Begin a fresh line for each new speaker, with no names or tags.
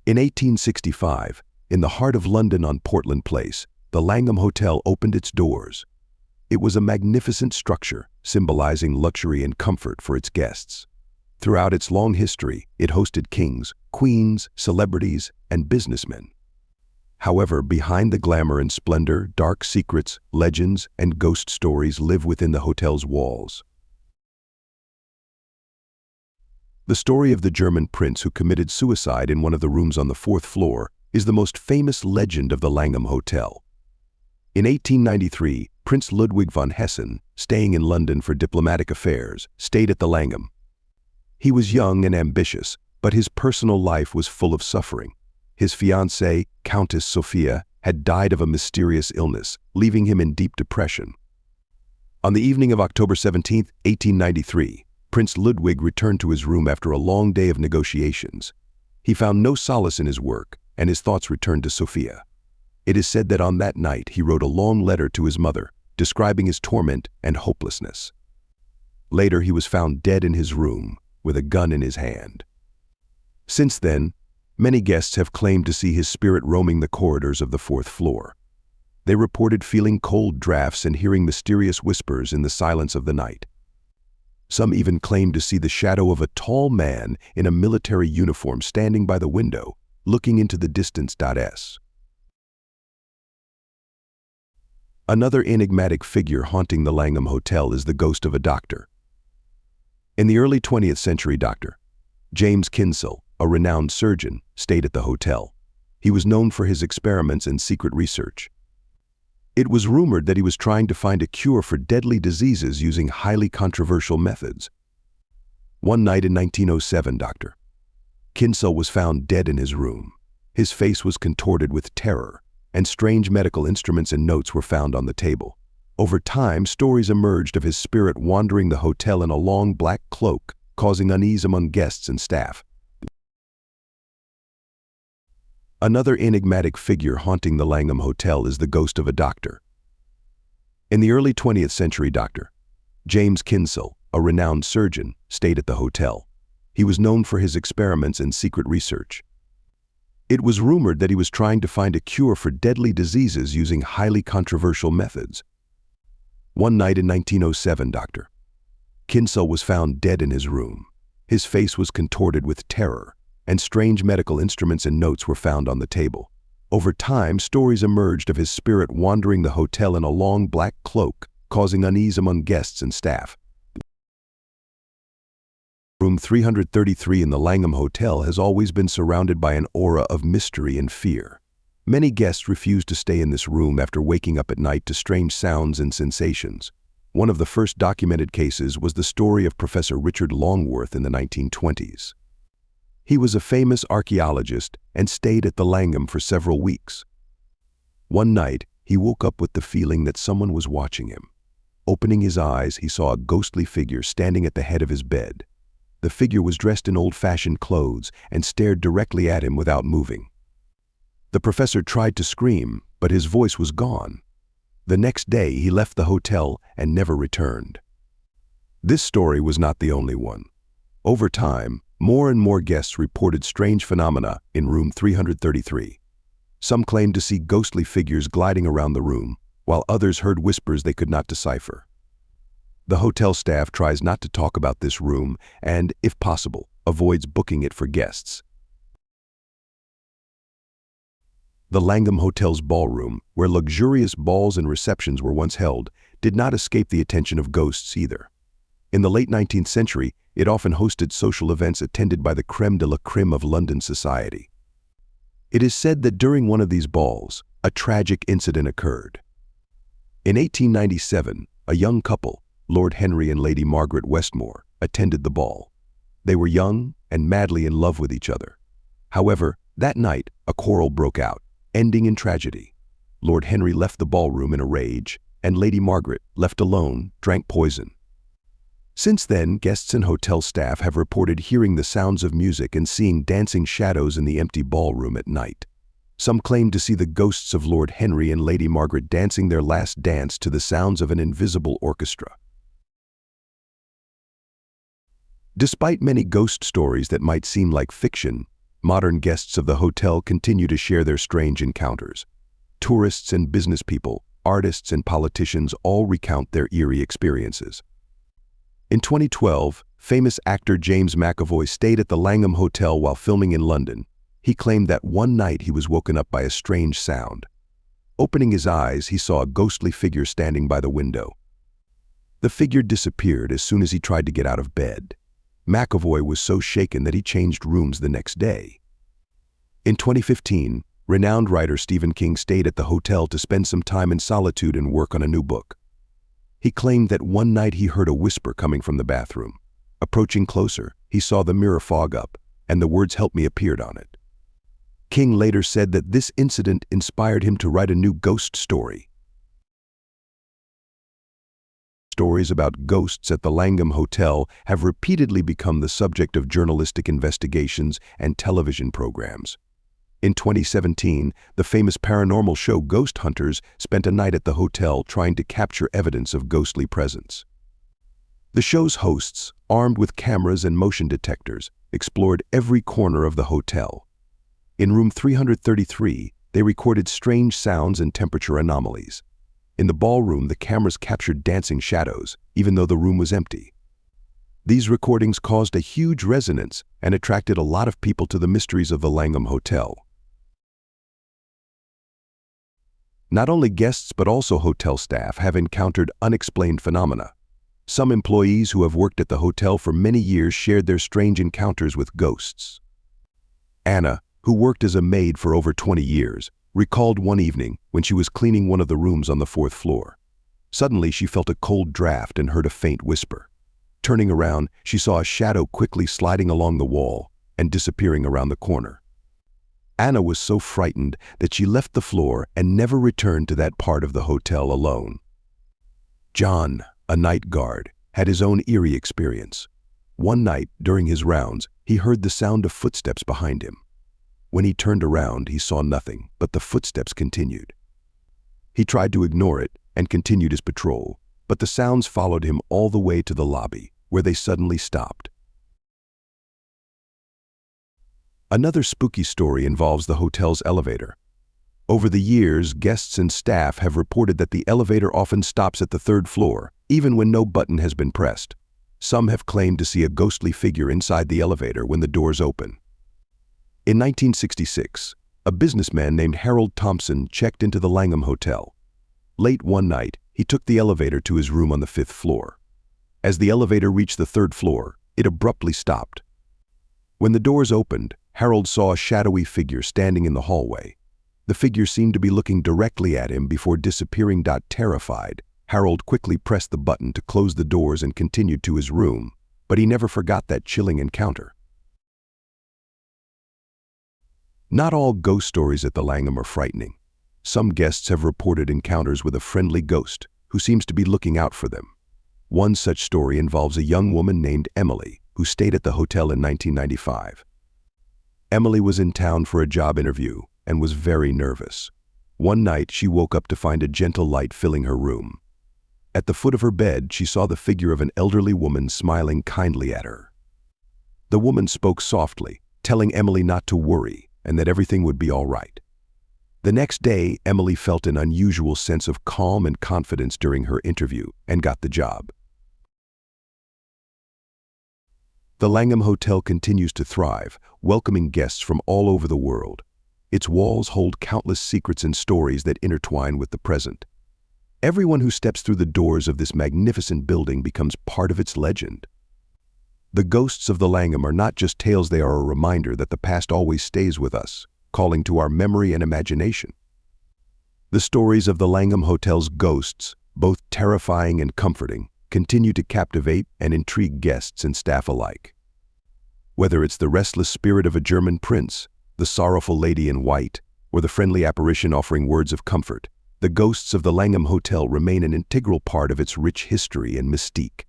In 1865, in the heart of London on Portland Place, the Langham Hotel opened its doors. It was a magnificent structure, symbolizing luxury and comfort for its guests. Throughout its long history, it hosted kings, queens, celebrities, and businessmen. However, behind the glamour and splendor, dark secrets, legends, and ghost stories live within the hotel's walls. The story of the German prince who committed suicide in one of the rooms on the fourth floor is the most famous legend of the Langham Hotel. In 1893, Prince Ludwig von Hessen, staying in London for diplomatic affairs, stayed at the Langham. He was young and ambitious, but his personal life was full of suffering. His fiancée, Countess Sophia, had died of a mysterious illness, leaving him in deep depression. On the evening of October 17, 1893, Prince Ludwig returned to his room after a long day of negotiations. He found no solace in his work, and his thoughts returned to Sophia. It is said that on that night he wrote a long letter to his mother, describing his torment and hopelessness. Later he was found dead in his room, with a gun in his hand. Since then, many guests have claimed to see his spirit roaming the corridors of the fourth floor. They reported feeling cold drafts and hearing mysterious whispers in the silence of the night. Some even claimed to see the shadow of a tall man in a military uniform standing by the window, looking into the distance. Another enigmatic figure haunting the Langham Hotel is the ghost of a doctor. In the early 20th century, Dr. James Kinsell, a renowned surgeon, stayed at the hotel. He was known for his experiments and secret research. It was rumored that he was trying to find a cure for deadly diseases using highly controversial methods. One night in 1907, Dr. Kinsell was found dead in his room. His face was contorted with terror, and strange medical instruments and notes were found on the table. Over time, stories emerged of his spirit wandering the hotel in a long black cloak, causing unease among guests and staff. Another enigmatic figure haunting the Langham Hotel is the ghost of a doctor. In the early 20th century, Dr. James Kinsell, a renowned surgeon, stayed at the hotel. He was known for his experiments and secret research. It was rumored that he was trying to find a cure for deadly diseases using highly controversial methods. One night in 1907, Dr. Kinsell was found dead in his room. His face was contorted with terror, and strange medical instruments and notes were found on the table. Over time, stories emerged of his spirit wandering the hotel in a long black cloak, causing unease among guests and staff. Room 333 in the Langham Hotel has always been surrounded by an aura of mystery and fear. Many guests refuse to stay in this room after waking up at night to strange sounds and sensations. One of the first documented cases was the story of Professor Richard Longworth in the 1920s. He was a famous archaeologist and stayed at the Langham for several weeks. One night, he woke up with the feeling that someone was watching him. Opening his eyes, he saw a ghostly figure standing at the head of his bed. The figure was dressed in old-fashioned clothes and stared directly at him without moving. The professor tried to scream, but his voice was gone. The next day, he left the hotel and never returned. This story was not the only one. Over time, more and more guests reported strange phenomena in room 333. Some claimed to see ghostly figures gliding around the room, while others heard whispers they could not decipher. The hotel staff tries not to talk about this room and, if possible, avoids booking it for guests. The Langham Hotel's ballroom, where luxurious balls and receptions were once held, did not escape the attention of ghosts either. In the late 19th century, it often hosted social events attended by the crème de la crème of London society. It is said that during one of these balls, a tragic incident occurred. In 1897, a young couple, Lord Henry and Lady Margaret Westmore, attended the ball. They were young and madly in love with each other. However, that night, a quarrel broke out, ending in tragedy. Lord Henry left the ballroom in a rage, and Lady Margaret, left alone, drank poison. Since then, guests and hotel staff have reported hearing the sounds of music and seeing dancing shadows in the empty ballroom at night. Some claim to see the ghosts of Lord Henry and Lady Margaret dancing their last dance to the sounds of an invisible orchestra. Despite many ghost stories that might seem like fiction, modern guests of the hotel continue to share their strange encounters. Tourists and business people, artists and politicians all recount their eerie experiences. In 2012, famous actor James McAvoy stayed at the Langham Hotel while filming in London. He claimed that one night he was woken up by a strange sound. Opening his eyes, he saw a ghostly figure standing by the window. The figure disappeared as soon as he tried to get out of bed. McAvoy was so shaken that he changed rooms the next day. In 2015, renowned writer Stephen King stayed at the hotel to spend some time in solitude and work on a new book. He claimed that one night he heard a whisper coming from the bathroom. Approaching closer, he saw the mirror fog up, and the words "help me" appeared on it. King later said that this incident inspired him to write a new ghost story. Stories about ghosts at the Langham Hotel have repeatedly become the subject of journalistic investigations and television programs. In 2017, the famous paranormal show Ghost Hunters spent a night at the hotel trying to capture evidence of ghostly presence. The show's hosts, armed with cameras and motion detectors, explored every corner of the hotel. In room 333, they recorded strange sounds and temperature anomalies. In the ballroom, the cameras captured dancing shadows, even though the room was empty. These recordings caused a huge resonance and attracted a lot of people to the mysteries of the Langham Hotel. Not only guests but also hotel staff have encountered unexplained phenomena. Some employees who have worked at the hotel for many years shared their strange encounters with ghosts. Anna, who worked as a maid for over 20 years, recalled one evening when she was cleaning one of the rooms on the 4th floor. Suddenly, she felt a cold draft and heard a faint whisper. Turning around, she saw a shadow quickly sliding along the wall and disappearing around the corner. Anna was so frightened that she left the floor and never returned to that part of the hotel alone. John, a night guard, had his own eerie experience. One night, during his rounds, he heard the sound of footsteps behind him. When he turned around, he saw nothing, but the footsteps continued. He tried to ignore it and continued his patrol, but the sounds followed him all the way to the lobby, where they suddenly stopped. Another spooky story involves the hotel's elevator. Over the years, guests and staff have reported that the elevator often stops at the 3rd floor, even when no button has been pressed. Some have claimed to see a ghostly figure inside the elevator when the doors open. In 1966, a businessman named Harold Thompson checked into the Langham Hotel. Late one night, he took the elevator to his room on the 5th floor. As the elevator reached the 3rd floor, it abruptly stopped. When the doors opened, Harold saw a shadowy figure standing in the hallway. The figure seemed to be looking directly at him before disappearing. Terrified, Harold quickly pressed the button to close the doors and continued to his room, but he never forgot that chilling encounter. Not all ghost stories at the Langham are frightening. Some guests have reported encounters with a friendly ghost who seems to be looking out for them. One such story involves a young woman named Emily who stayed at the hotel in 1995. Emily was in town for a job interview and was very nervous. One night, she woke up to find a gentle light filling her room. At the foot of her bed, she saw the figure of an elderly woman smiling kindly at her. The woman spoke softly, telling Emily not to worry and that everything would be all right. The next day, Emily felt an unusual sense of calm and confidence during her interview and got the job. The Langham Hotel continues to thrive, welcoming guests from all over the world. Its walls hold countless secrets and stories that intertwine with the present. Everyone who steps through the doors of this magnificent building becomes part of its legend. The ghosts of the Langham are not just tales, they are a reminder that the past always stays with us, calling to our memory and imagination. The stories of the Langham Hotel's ghosts, both terrifying and comforting, continue to captivate and intrigue guests and staff alike. Whether it's the restless spirit of a German prince, the sorrowful lady in white, or the friendly apparition offering words of comfort, the ghosts of the Langham Hotel remain an integral part of its rich history and mystique.